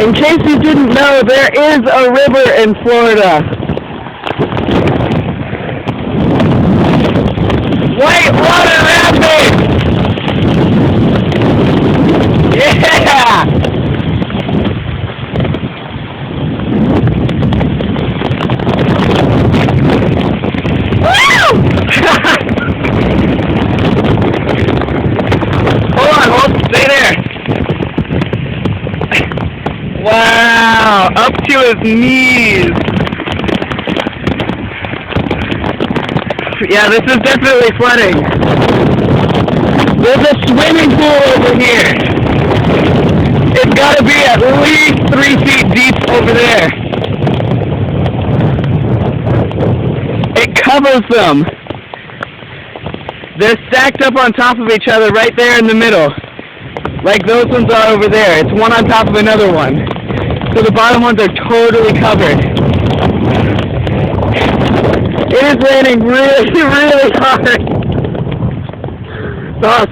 In case you didn't know, there is a river in Florida. White water rafting! Yeah! Woo! Hold, stay there. Wow, up to his knees. Yeah, this is definitely flooding. There's a swimming pool over here. It's got to be at least 3 feet deep over there. It covers them. They're stacked up on top of each other right there in the middle. Like those ones are over there. It's one on top of another one. So the bottom ones are totally covered. It is raining really, really hard. It's awesome.